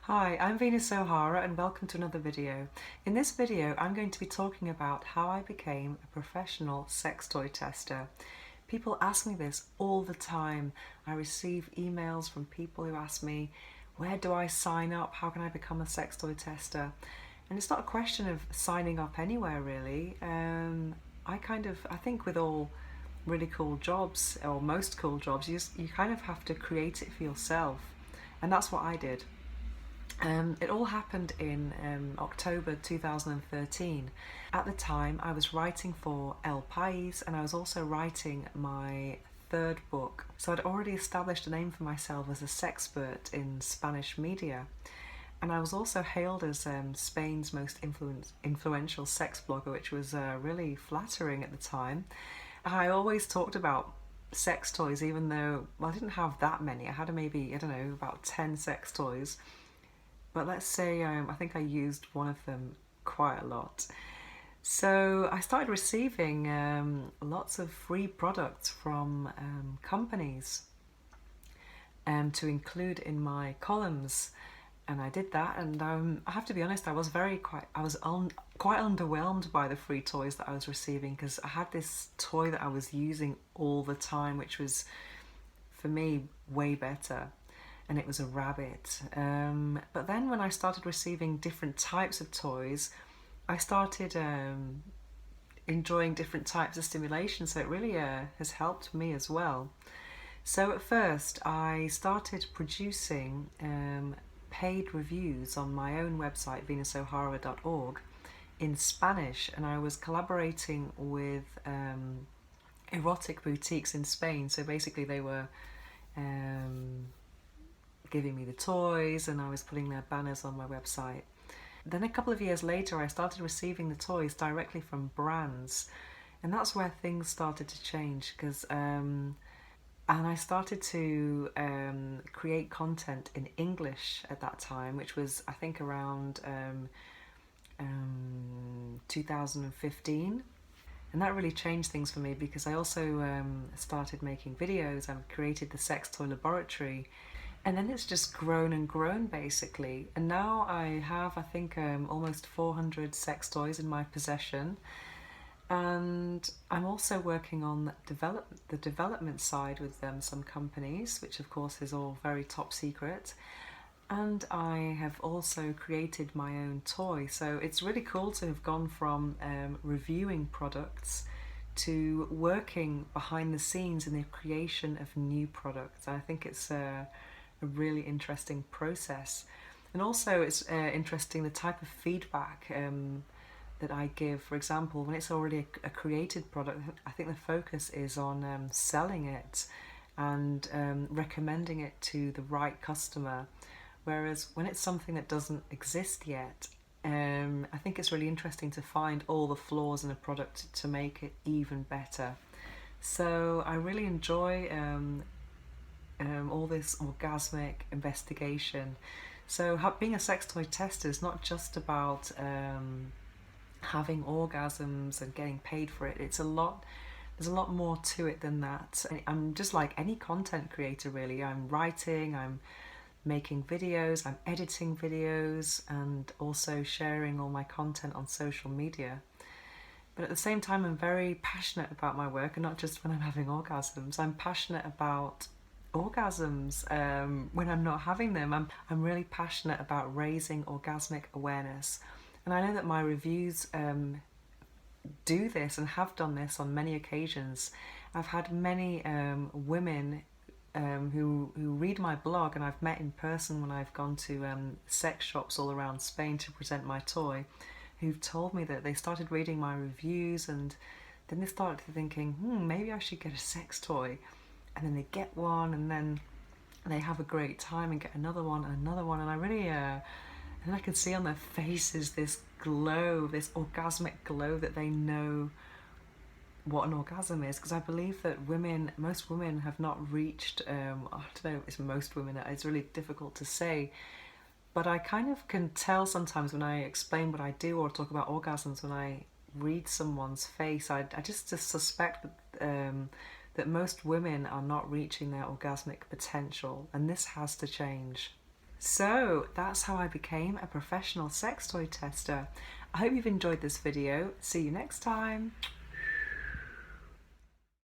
Hi, I'm Venus O'Hara and welcome to another video. In this video I'm going to be talking about how I became a professional sex toy tester. People ask me this all the time. I receive emails from people who ask me, where do I sign up? How can I become a sex toy tester? And it's not a question of signing up anywhere really. I think with all really cool jobs, or most cool jobs, you kind of have to create it for yourself. And that's what I did. It all happened in October 2013. At the time, I was writing for El País and I was also writing my third book. So I'd already established a name for myself as a sexpert in Spanish media. And I was also hailed as Spain's most influential sex blogger, which was really flattering at the time. I always talked about sex toys, even though, well, I didn't have that many. I had maybe, I don't know, about 10 sex toys. But let's say I think I used one of them quite a lot. So I started receiving lots of free products from companies to include in my columns, and I did that. And I have to be honest, I was quite underwhelmed by the free toys that I was receiving, because I had this toy that I was using all the time, which was for me way better. And it was a rabbit. But then when I started receiving different types of toys, I started enjoying different types of stimulation, so it really has helped me as well. So at first I started producing paid reviews on my own website, venusohara.org, in Spanish, and I was collaborating with erotic boutiques in Spain. So basically they were giving me the toys and I was putting their banners on my website. Then a couple of years later I started receiving the toys directly from brands, and that's where things started to change, because and I started to create content in English at that time, which was I think around 2015. And that really changed things for me, because I also started making videos. I've created the Sex Toy Laboratory, and then it's just grown and grown basically. And now I have, I think, almost 400 sex toys in my possession. And I'm also working on the development side with some companies, which of course is all very top secret. And I have also created my own toy. So it's really cool to have gone from reviewing products to working behind the scenes in the creation of new products. I think it's a really interesting process. And also it's interesting the type of feedback that I give. For example, when it's already a created product, I think the focus is on selling it and recommending it to the right customer. Whereas when it's something that doesn't exist yet, I think it's really interesting to find all the flaws in a product to make it even better. So I really enjoy all this orgasmic investigation. So being a sex toy tester is not just about having orgasms and getting paid for it. There's a lot more to it than that. I'm just like any content creator really. I'm writing, I'm making videos, I'm editing videos, and also sharing all my content on social media. But at the same time, I'm very passionate about my work, and not just when I'm having orgasms. I'm passionate about orgasms when I'm not having them. I'm really passionate about raising orgasmic awareness. And I know that my reviews do this and have done this on many occasions. I've had many women who read my blog, and I've met in person when I've gone to sex shops all around Spain to present my toy, who've told me that they started reading my reviews and then they started thinking, maybe I should get a sex toy. And then they get one, and then they have a great time and get another one and another one. And I really, and I can see on their faces this glow, this orgasmic glow, that they know what an orgasm is. Because I believe that most women have not reached, I don't know, it's most women, it's really difficult to say. But I kind of can tell sometimes when I explain what I do or talk about orgasms, when I read someone's face, I just suspect that most women are not reaching their orgasmic potential, and this has to change. So that's how I became a professional sex toy tester. I hope you've enjoyed this video. See you next time.